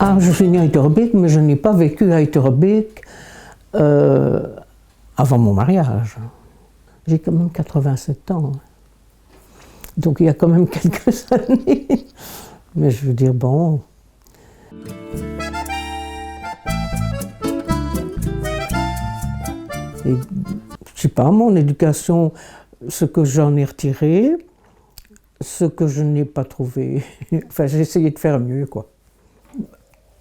Ah, je suis née à Etterbeek, mais je n'ai pas vécu à Etterbeek avant mon mariage. J'ai quand même 87 ans. Donc il y a quand même quelques années. Mais je veux dire, bon. Et, je ne sais pas, mon éducation, ce que j'en ai retiré, ce que je n'ai pas trouvé. Enfin, j'ai essayé de faire mieux, quoi,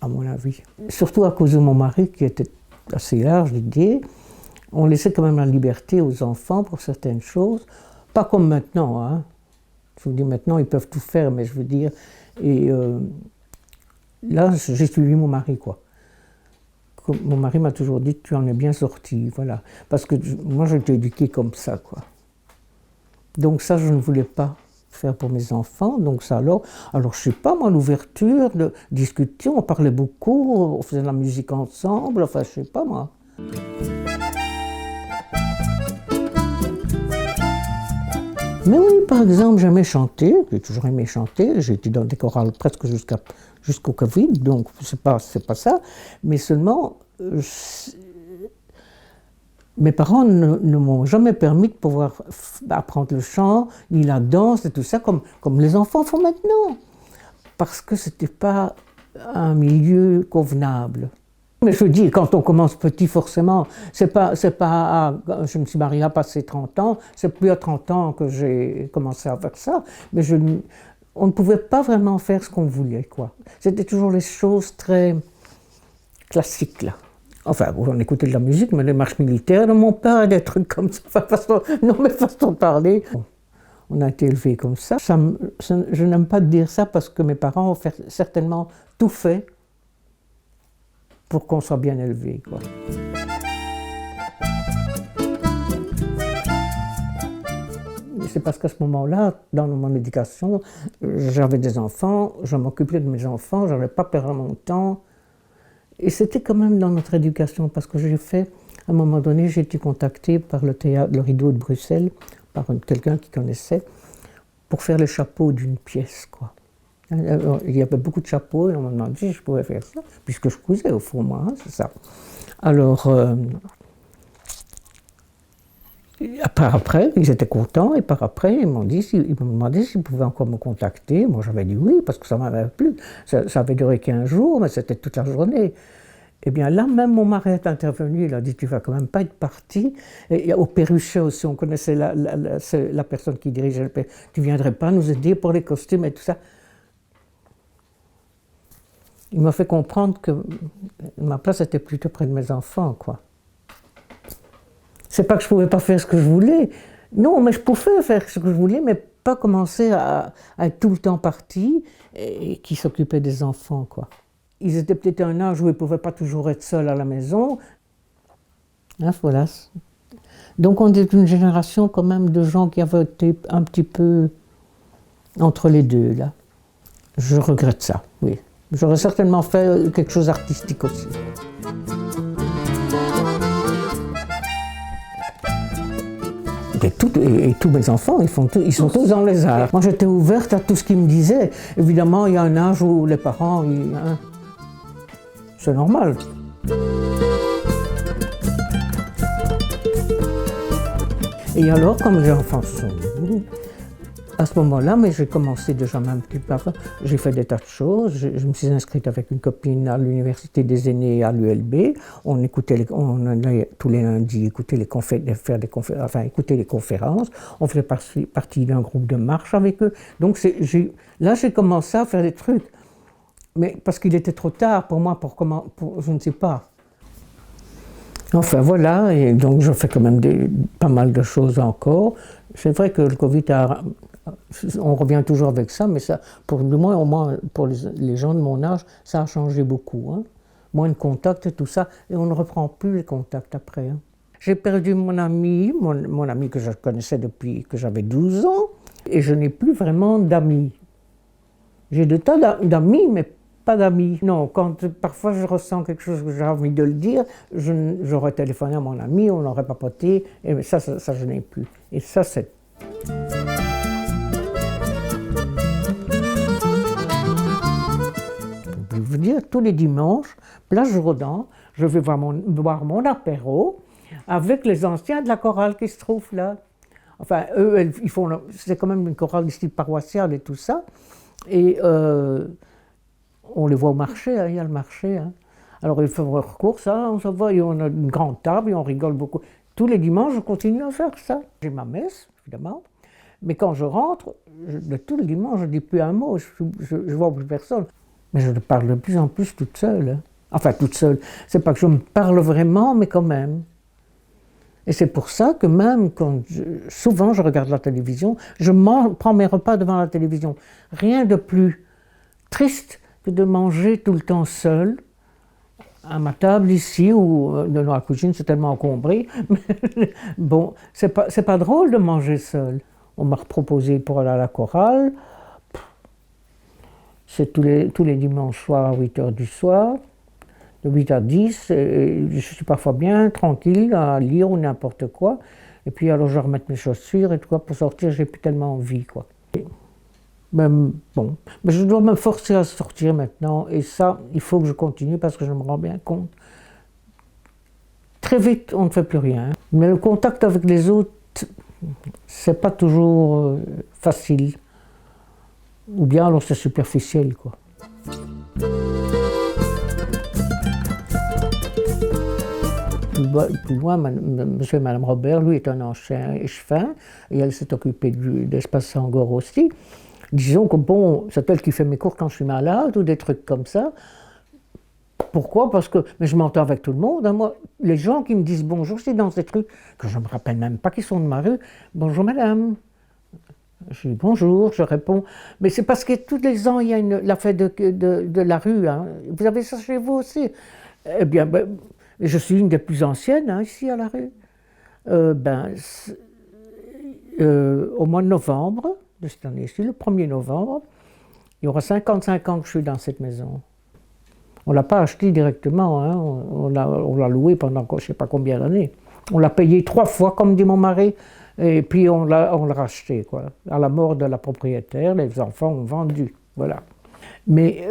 à mon avis. Surtout à cause de mon mari, qui était assez large d'idées. On laissait quand même la liberté aux enfants pour certaines choses. Pas comme maintenant, hein. Je vous dis, maintenant, ils peuvent tout faire, mais je veux dire... Et là, j'ai suivi mon mari, quoi. Mon mari m'a toujours dit, tu en es bien sorti, voilà. Parce que moi, j'ai été éduquée comme ça, quoi. Donc ça, je ne voulais pas faire pour mes enfants. Donc ça, alors je sais pas, moi, l'ouverture, de discuter, on parlait beaucoup, on faisait de la musique ensemble, enfin, je sais pas, moi. Mais oui, par exemple, j'aimais chanter, j'ai toujours aimé chanter, j'ai été dans des chorales presque jusqu'au Covid, donc c'est pas ça, mais seulement, mes parents ne m'ont jamais permis de pouvoir apprendre le chant, ni la danse et tout ça, comme les enfants font maintenant, parce que c'était pas un milieu convenable. Mais je dis, quand on commence petit, forcément, c'est pas je me suis mariée à passer 30 ans, c'est plus à 30 ans que j'ai commencé à faire ça, mais on ne pouvait pas vraiment faire ce qu'on voulait, quoi. C'était toujours les choses très classiques, là. Enfin, on écoutait de la musique, mais les marches militaires de mon père, des trucs comme ça, façon de parler. On a été élevés comme ça. Je n'aime pas dire ça parce que mes parents ont certainement tout fait pour qu'on soit bien élevé, quoi. C'est parce qu'à ce moment-là, dans mon éducation, j'avais des enfants, je m'occupais de mes enfants, je n'avais pas perdu mon temps. Et c'était quand même dans notre éducation, parce que à un moment donné, j'ai été contactée par le théâtre, le Rideau de Bruxelles, par quelqu'un qui connaissait, pour faire le chapeau d'une pièce, quoi. Alors, il y avait beaucoup de chapeaux et on m'a demandé si je pouvais faire ça, puisque je cousais au fond, moi, hein, c'est ça. Alors, par après, ils étaient contents et par après, ils m'ont demandé s'ils pouvaient encore me contacter. Moi, j'avais dit oui, parce que ça m'avait plu. Ça avait duré 15 jours, mais c'était toute la journée. Eh bien, là, même mon mari est intervenu, il a dit, tu ne vas quand même pas être parti. Et au Perruchet aussi, on connaissait la personne qui dirigeait le Perruchet. Tu ne viendrais pas nous aider pour les costumes et tout ça. Il m'a fait comprendre que ma place était plutôt près de mes enfants, quoi. C'est pas que je pouvais pas faire ce que je voulais. Non, mais je pouvais faire ce que je voulais, mais pas commencer à être tout le temps parti et qui s'occupait des enfants, quoi. Ils étaient peut-être à un âge où ils ne pouvaient pas toujours être seuls à la maison. Hein, voilà. Donc on est une génération quand même de gens qui avaient été un petit peu entre les deux, là. Je regrette ça, oui. J'aurais certainement fait quelque chose d'artistique aussi. Et tous mes enfants, ils sont tous dans les arts. Moi, j'étais ouverte à tout ce qu'ils me disaient. Évidemment, il y a un âge où les parents, hein, c'est normal. Et alors, comme les enfants sont à ce moment-là, mais j'ai commencé déjà même plus avant. J'ai fait des tas de choses. Je me suis inscrite avec une copine à l'université des aînés à l'ULB. On allait tous les lundis écouter les conférences. On faisait partie d'un groupe de marche avec eux. Donc là, j'ai commencé à faire des trucs. Mais parce qu'il était trop tard pour moi, je ne sais pas. Enfin voilà, et donc je fais quand même pas mal de choses encore. C'est vrai que le Covid on revient toujours avec ça, mais ça, au moins pour les gens de mon âge, ça a changé beaucoup, hein. Moins de contacts et tout ça, et on ne reprend plus les contacts après, hein. J'ai perdu mon ami que je connaissais depuis que j'avais 12 ans, et je n'ai plus vraiment d'amis. J'ai de tas d'amis, mais pas d'amis. Non, quand parfois je ressens quelque chose que j'ai envie de le dire, j'aurais téléphoné à mon ami, on aurait papoté, et ça je n'ai plus. Et ça, c'est... veux dire, tous les dimanches, place Jourdan, je vais boire mon apéro avec les anciens de la chorale qui se trouvent là. Enfin, eux, ils font, c'est quand même une chorale de style paroissial et tout ça. Et on les voit au marché, hein, il y a le marché. Hein. Alors ils font leur course, hein, on se voit, et on a une grande table et on rigole beaucoup. Tous les dimanches, je continue à faire ça. J'ai ma messe, évidemment, mais quand je rentre, tous les dimanches, je ne dis plus un mot, je vois plus personne. Mais je parle de plus en plus toute seule. Hein. Enfin, toute seule. C'est pas que je me parle vraiment, mais quand même. Et c'est pour ça que même quand souvent je regarde la télévision, je prends mes repas devant la télévision. Rien de plus triste que de manger tout le temps seul, à ma table ici, ou dans la cuisine, c'est tellement encombré. Bon, c'est pas drôle de manger seul. On m'a proposé pour aller à la chorale. C'est tous les dimanches soirs à 8h du soir. De 8 à 10, je suis parfois bien tranquille à lire ou n'importe quoi. Et puis alors je remets mes chaussures et tout quoi, pour sortir, j'ai plus tellement envie. Quoi. Bon, mais je dois me forcer à sortir maintenant. Et ça, il faut que je continue parce que je me rends bien compte. Très vite, on ne fait plus rien. Mais le contact avec les autres, c'est pas toujours facile. Ou bien alors c'est superficiel, quoi. Plus loin, monsieur et madame Robert, lui est un ancien échevin, et elle s'est occupée d'Espace Sangor aussi. Disons que bon, c'est elle qui fait mes cours quand je suis malade, ou des trucs comme ça. Pourquoi? Parce que mais je m'entends avec tout le monde. Hein. Moi, les gens qui me disent bonjour, c'est dans ces trucs que je ne me rappelle même pas qu'ils sont de ma rue. Bonjour madame. Je dis bonjour, je réponds. Mais c'est parce que tous les ans, il y a la fête de la rue. Hein. Vous avez ça chez vous aussi? Eh bien, je suis une des plus anciennes hein, ici à la rue. Au mois de novembre de cette année-ci, le 1er novembre, il y aura 55 ans que je suis dans cette maison. On ne l'a pas acheté directement, hein. On l'a loué pendant je ne sais pas combien d'années. On l'a payé 3 fois, comme dit mon mari, et puis on l'a racheté. Quoi. À la mort de la propriétaire, les enfants ont vendu. Voilà. Mais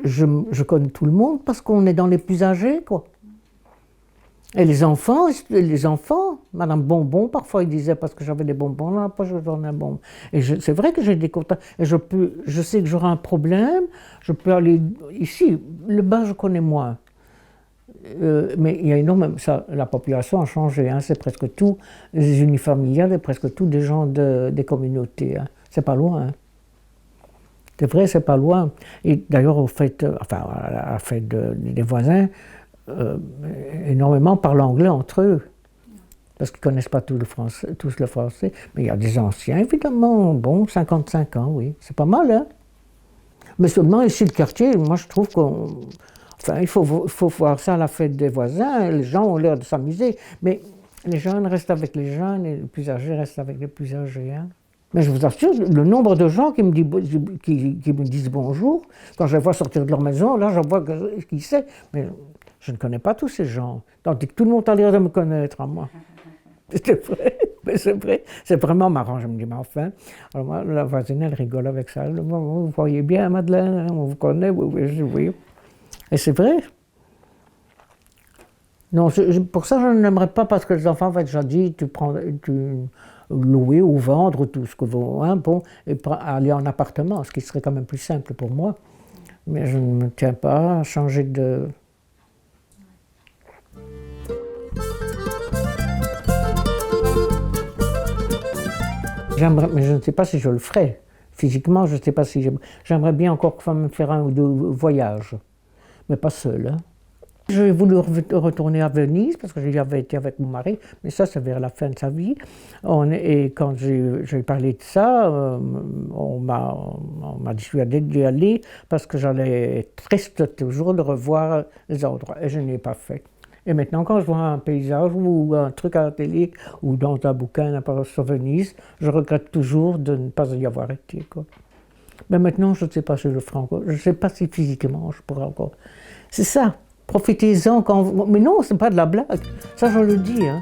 je connais tout le monde parce qu'on est dans les plus âgés. Quoi. Et les enfants, Madame Bonbon, parfois ils disaient, parce que j'avais des bonbons dans la poche, je donnais un bonbon. Et c'est vrai que j'ai des contacts. Et je sais que j'aurai un problème, je peux aller ici. Le bas, je connais moins. Mais il y a énormément, la population a changé, hein, c'est presque tout, les unifamiliales et presque tout des gens des communautés. Hein. C'est pas loin. Hein. C'est vrai, c'est pas loin. Et d'ailleurs, à la fête des voisins, énormément parlent anglais entre eux, parce qu'ils ne connaissent pas tous le français, mais il y a des anciens, évidemment, bon, 55 ans, oui, c'est pas mal, hein. Mais seulement ici, le quartier, moi je trouve il faut voir ça à la fête des voisins, les gens ont l'air de s'amuser, mais les jeunes restent avec les jeunes et les plus âgés restent avec les plus âgés, hein. Mais je vous assure, le nombre de gens qui me disent bonjour, quand je les vois sortir de leur maison, là, je vois qui c'est, mais je ne connais pas tous ces gens, tandis que tout le monde a l'air de me connaître, à moi. C'est vrai, mais c'est vrai, c'est vraiment marrant, je me dis, mais enfin. Alors moi, la voisine, elle rigole avec ça, vous voyez bien, Madeleine, on vous connaît, oui. Et c'est vrai. Non, pour ça, je n'aimerais pas, parce que les enfants avaient déjà dit, tu louer ou vendre, tout ce que vous, hein, bon, et aller en appartement, ce qui serait quand même plus simple pour moi. Mais je ne me tiens pas à changer de... Mais je ne sais pas si je le ferai. Physiquement, je ne sais pas si j'aimerais bien encore me faire 1 ou 2 voyages, mais pas seul. Hein. J'ai voulu retourner à Venise parce que j'y avais été avec mon mari, mais ça, c'est vers la fin de sa vie. Et quand j'ai parlé de ça, on m'a dissuadé d'y aller parce que j'allais être triste toujours de revoir les endroits, et je n'y ai pas fait. Et maintenant, quand je vois un paysage ou un truc à la télé ou dans un bouquin sur Venise, je regrette toujours de ne pas y avoir été. Quoi. Mais maintenant, je ne sais pas si je le ferai encore. Je ne sais pas si physiquement je pourrai encore. C'est ça. Profitez-en quand vous... Mais non, ce n'est pas de la blague. Ça, je le dis. Hein.